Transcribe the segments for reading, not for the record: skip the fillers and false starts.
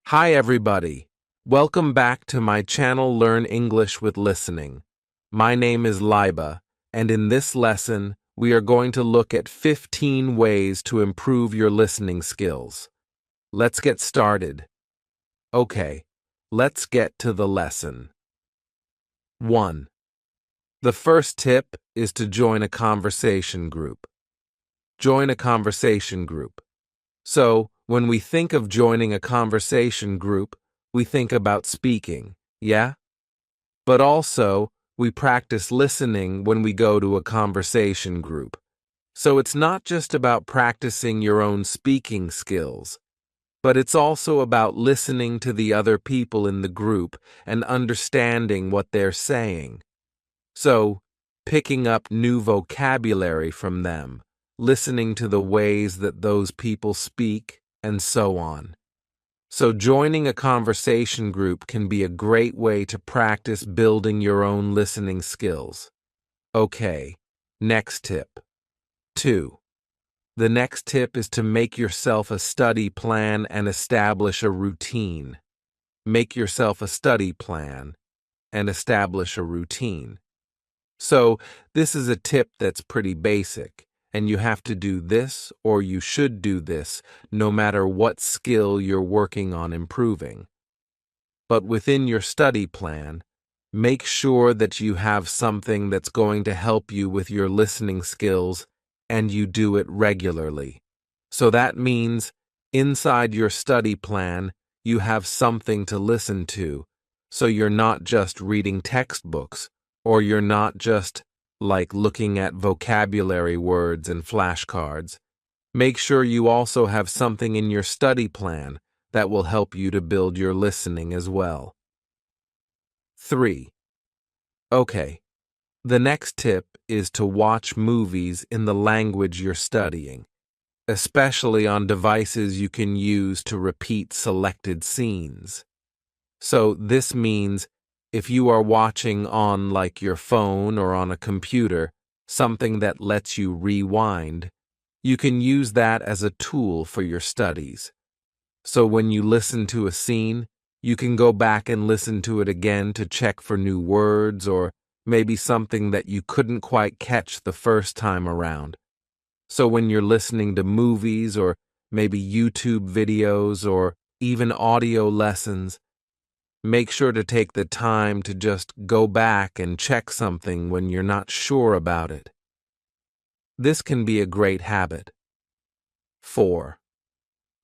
Hi everybody. Welcome back to my channel Learn English with Listening. My name is Liba, and in this lesson, we are going to look at 15 ways to improve your listening skills. Let's get started. Okay, let's get to the lesson. 1. The first tip is to join a conversation group. Join a conversation group. So, when we think of joining a conversation group, we think about speaking, yeah? But also, we practice listening when we go to a conversation group. So it's not just about practicing your own speaking skills, but it's also about listening to the other people in the group and understanding what they're saying. So, picking up new vocabulary from them, listening to the ways that those people speak, and so on. So joining a conversation group can be a great way to practice building your own listening skills. Okay, next tip. 2. The next tip is to make yourself a study plan and establish a routine. Make yourself a study plan and establish a routine. So this is a tip that's pretty basic, and you have to do this or you should do this no matter what skill you're working on improving. But within your study plan, make sure that you have something that's going to help you with your listening skills and you do it regularly. So that means inside your study plan, you have something to listen to, so you're not just reading textbooks, or you're not just looking at vocabulary words and flashcards. Make sure you also have something in your study plan that will help you to build your listening as well. 3. Okay, the next tip is to watch movies in the language you're studying, especially on devices you can use to repeat selected scenes. So this means if you are watching on your phone or on a computer, something that lets you rewind, you can use that as a tool for your studies. So when you listen to a scene, you can go back and listen to it again to check for new words or maybe something that you couldn't quite catch the first time around. So when you're listening to movies or maybe YouTube videos or even audio lessons, make sure to take the time to just go back and check something when you're not sure about it. This can be a great habit. 4.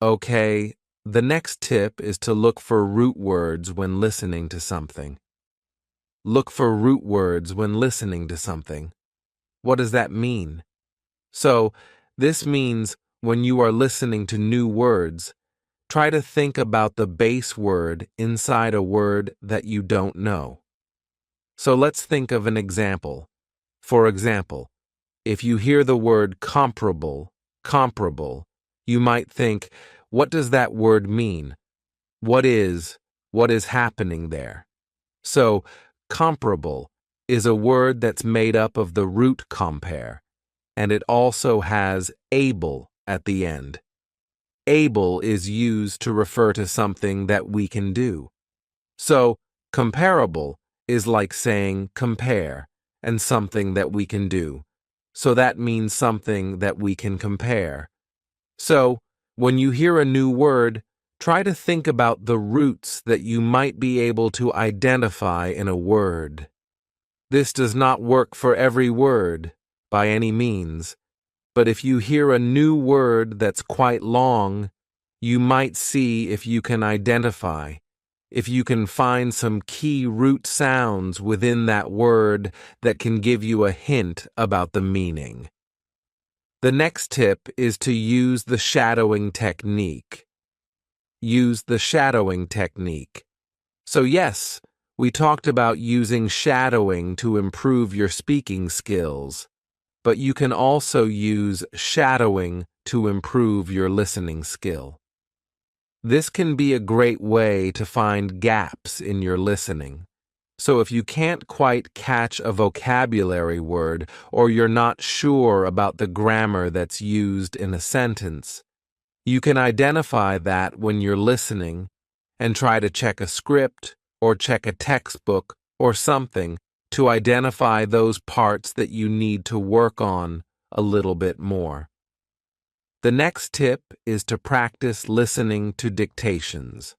Okay, the next tip is to look for root words when listening to something. Look for root words when listening to something. What does that mean? So, this means when you are listening to new words, try to think about the base word inside a word that you don't know. So let's think of an example. For example, if you hear the word comparable, you might think, what does that word mean? What is happening there? So, comparable is a word that's made up of the root compare, and it also has able at the end. Able is used to refer to something that we can do. So, comparable is like saying compare and something that we can do. So that means something that we can compare. So, when you hear a new word, try to think about the roots that you might be able to identify in a word. This does not work for every word, by any means. But if you hear a new word that's quite long, you might see if you can identify, if you can find some key root sounds within that word that can give you a hint about the meaning. The next tip is to use the shadowing technique. Use the shadowing technique. So yes, we talked about using shadowing to improve your speaking skills. But you can also use shadowing to improve your listening skill. This can be a great way to find gaps in your listening. So if you can't quite catch a vocabulary word or you're not sure about the grammar that's used in a sentence, you can identify that when you're listening and try to check a script or check a textbook or something to identify those parts that you need to work on a little bit more. The next tip is to practice listening to dictations.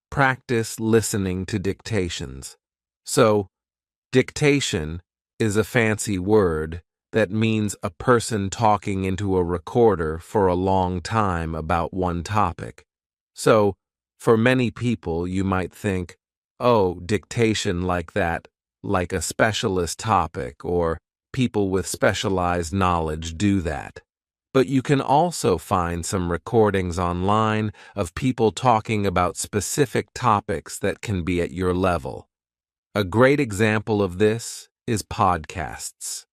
Practice listening to dictations. So, dictation is a fancy word that means a person talking into a recorder for a long time about one topic. So, for many people, you might think, oh, dictation like that, like a specialist topic, or people with specialized knowledge do that. But you can also find some recordings online of people talking about specific topics that can be at your level. A great example of this is podcasts.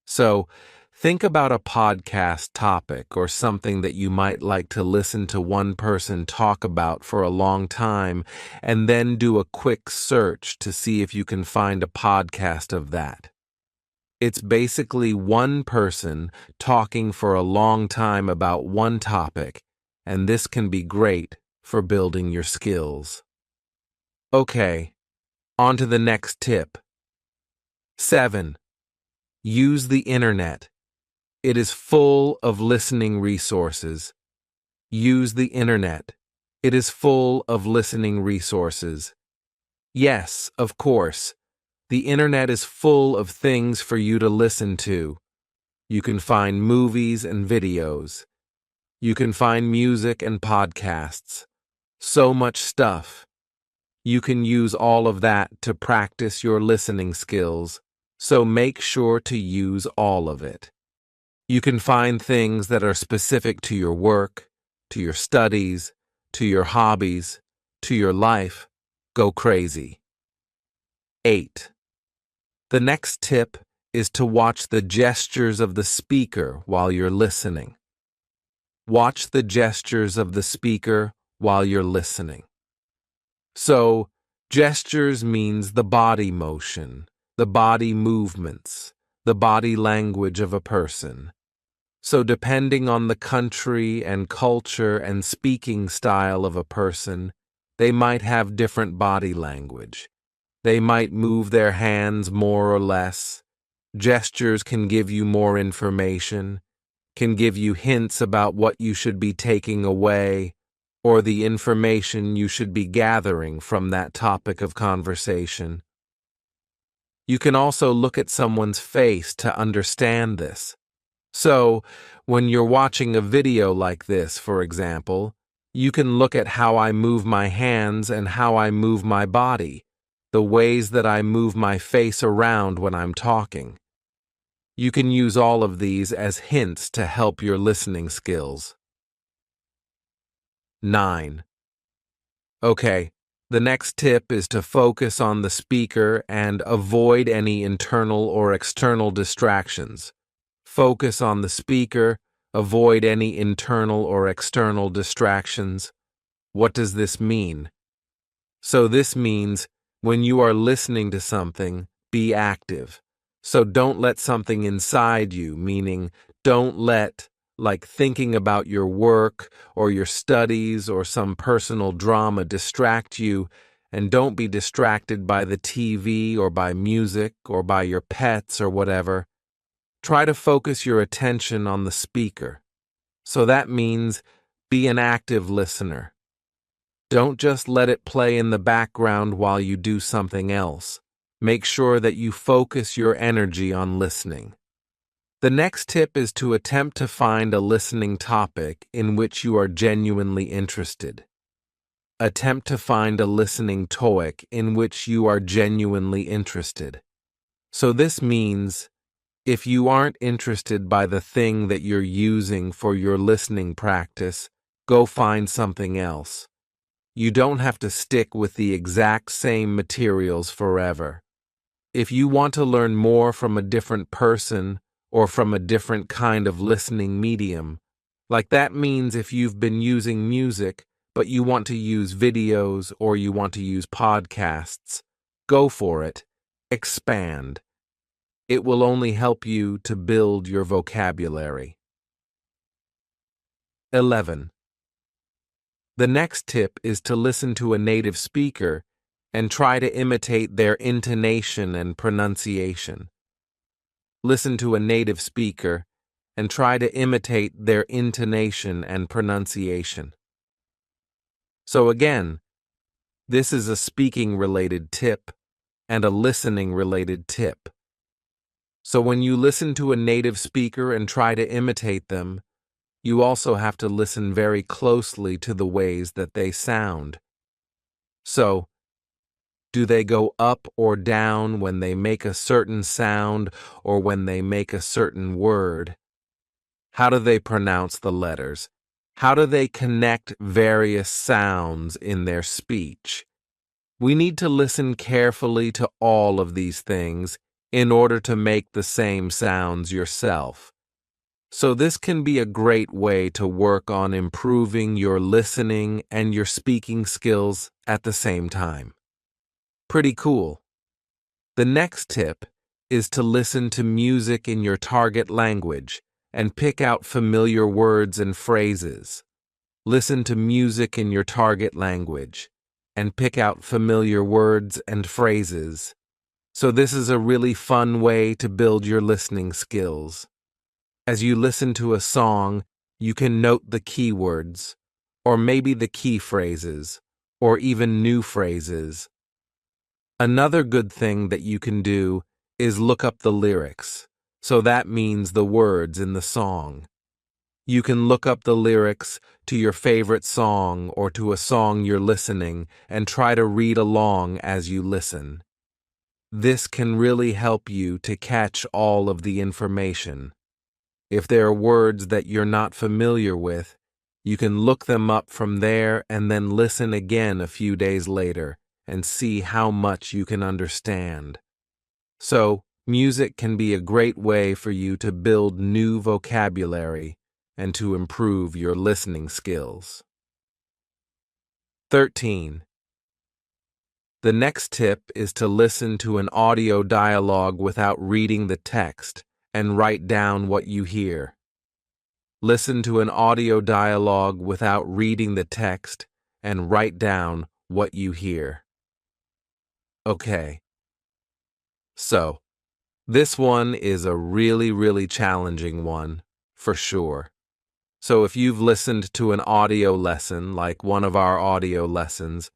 So, think about a podcast topic or something that you might like to listen to one person talk about for a long time, and then do a quick search to see if you can find a podcast of that. It's basically one person talking for a long time about one topic, and this can be great for building your skills. Okay, on to the next tip. 7. Use the internet. It is full of listening resources. Use the internet. It is full of listening resources. Yes, of course. The internet is full of things for you to listen to. You can find movies and videos. You can find music and podcasts. So much stuff. You can use all of that to practice your listening skills, so make sure to use all of it. You can find things that are specific to your work, to your studies, to your hobbies, to your life. Go crazy. 8. The next tip is to watch the gestures of the speaker while you're listening. Watch the gestures of the speaker while you're listening. So, gestures means the body motion, the body movements, the body language of a person. So, depending on the country and culture and speaking style of a person, they might have different body language. They might move their hands more or less. Gestures can give you more information, can give you hints about what you should be taking away, or the information you should be gathering from that topic of conversation. You can also look at someone's face to understand this. So, when you're watching a video like this, for example, you can look at how I move my hands and how I move my body, the ways that I move my face around when I'm talking. You can use all of these as hints to help your listening skills. 9. Okay, the next tip is to focus on the speaker and avoid any internal or external distractions. Focus on the speaker, avoid any internal or external distractions. What does this mean? So this means when you are listening to something, be active. So don't let something inside you, meaning don't let, like thinking about your work or your studies or some personal drama distract you, and don't be distracted by the TV or by music or by your pets or whatever. Try to focus your attention on the speaker. So that means be an active listener. Don't just let it play in the background while you do something else. Make sure that you focus your energy on listening. The next tip is to attempt to find a listening topic in which you are genuinely interested. Attempt to find a listening TOEIC in which you are genuinely interested. So this means if you aren't interested by the thing that you're using for your listening practice, go find something else. You don't have to stick with the exact same materials forever. If you want to learn more from a different person or from a different kind of listening medium, like that means if you've been using music, but you want to use videos or you want to use podcasts, go for it. Expand. It will only help you to build your vocabulary. 11. The next tip is to listen to a native speaker and try to imitate their intonation and pronunciation. Listen to a native speaker and try to imitate their intonation and pronunciation. So again, this is a speaking-related tip and a listening-related tip. So when you listen to a native speaker and try to imitate them, you also have to listen very closely to the ways that they sound. So, do they go up or down when they make a certain sound or when they make a certain word? How do they pronounce the letters? How do they connect various sounds in their speech? We need to listen carefully to all of these things in order to make the same sounds yourself. So this can be a great way to work on improving your listening and your speaking skills at the same time. Pretty cool. The next tip is to listen to music in your target language and pick out familiar words and phrases. Listen to music in your target language and pick out familiar words and phrases. So this is a really fun way to build your listening skills. As you listen to a song, you can note the keywords, or maybe the key phrases, or even new phrases. Another good thing that you can do is look up the lyrics. So that means the words in the song. You can look up the lyrics to your favorite song or to a song you're listening and try to read along as you listen. This can really help you to catch all of the information. If there are words that you're not familiar with, you can look them up from there and then listen again a few days later and see how much you can understand. So, music can be a great way for you to build new vocabulary and to improve your listening skills. 13. The next tip is to listen to an audio dialogue without reading the text and write down what you hear. Listen to an audio dialogue without reading the text and write down what you hear. Okay. So, this one is a really challenging one, for sure. So if you've listened to an audio lesson like one of our audio lessons,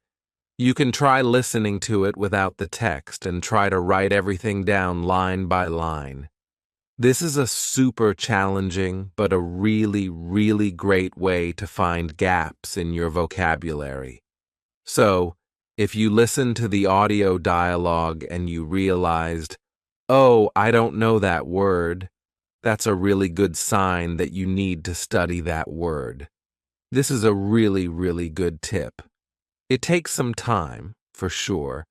you can try listening to it without the text and try to write everything down line by line. This is a super challenging but a really great way to find gaps in your vocabulary. So, if you listen to the audio dialogue and you realized, oh, I don't know that word, that's a really good sign that you need to study that word. This is a really good tip. It takes some time, for sure,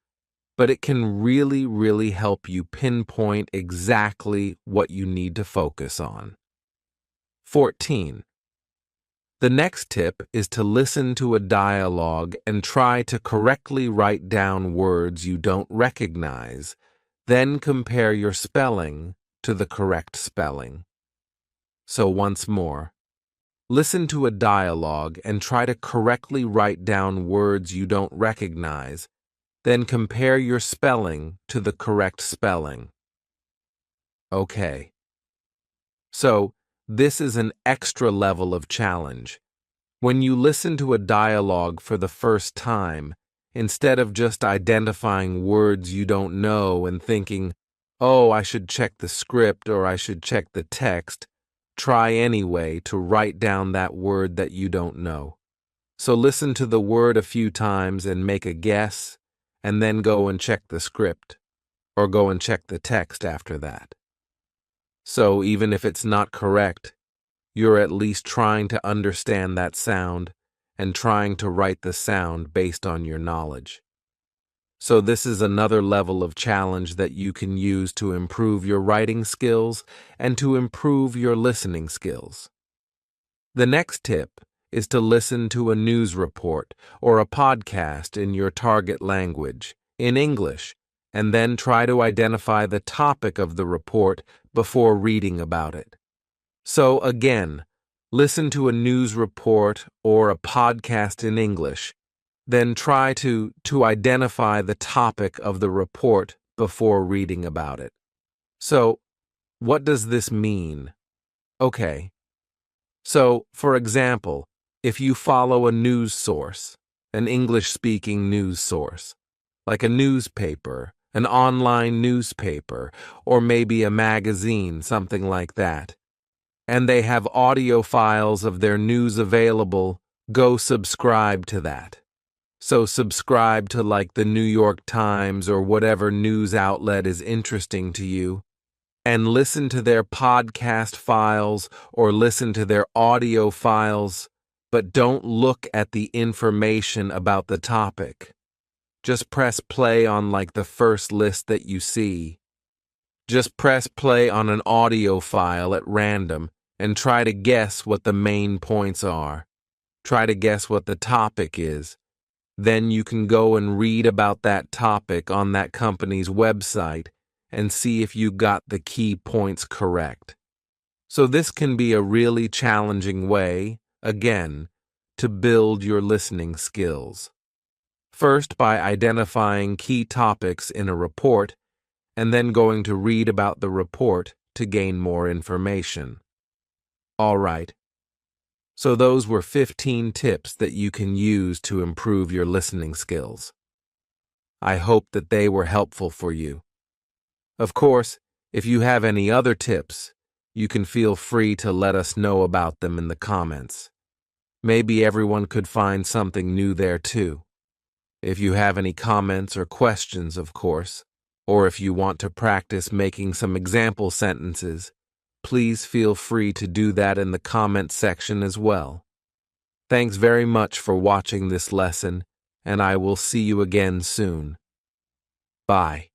but it can really help you pinpoint exactly what you need to focus on. 14. The next tip is to listen to a dialogue and try to correctly write down words you don't recognize, then compare your spelling to the correct spelling. So once more, listen to a dialogue and try to correctly write down words you don't recognize, then compare your spelling to the correct spelling. Okay. So, this is an extra level of challenge. When you listen to a dialogue for the first time, instead of just identifying words you don't know and thinking, oh, I should check the script or I should check the text, try anyway to write down that word that you don't know. So listen to the word a few times and make a guess, and then go and check the script, or go and check the text after that. So even if it's not correct, you're at least trying to understand that sound and trying to write the sound based on your knowledge. So this is another level of challenge that you can use to improve your writing skills and to improve your listening skills. The next tip is to listen to a news report or a podcast in your target language, in English, and then try to identify the topic of the report before reading about it. So again, Listen to a news report or a podcast in English. Then try to identify the topic of the report before reading about it. So, what does this mean? Okay. So, for example, if you follow a news source, an English-speaking news source, like a newspaper, an online newspaper, or maybe a magazine, something like that, and they have audio files of their news available, go subscribe to that. So subscribe to like the New York Times or whatever news outlet is interesting to you, and listen to their podcast files or listen to their audio files, but don't look at the information about the topic. Just press play on like the first list that you see. Just press play on an audio file at random and try to guess what the main points are. Try to guess what the topic is. Then you can go and read about that topic on that company's website and see if you got the key points correct. So this can be a really challenging way, again, to build your listening skills. First, by identifying key topics in a report, and then going to read about the report to gain more information. All right. So those were 15 tips that you can use to improve your listening skills. I hope that they were helpful for you. Of course, if you have any other tips, you can feel free to let us know about them in the comments. Maybe everyone could find something new there too. If you have any comments or questions, of course, or if you want to practice making some example sentences, please feel free to do that in the comments section as well. Thanks very much for watching this lesson, and I will see you again soon. Bye.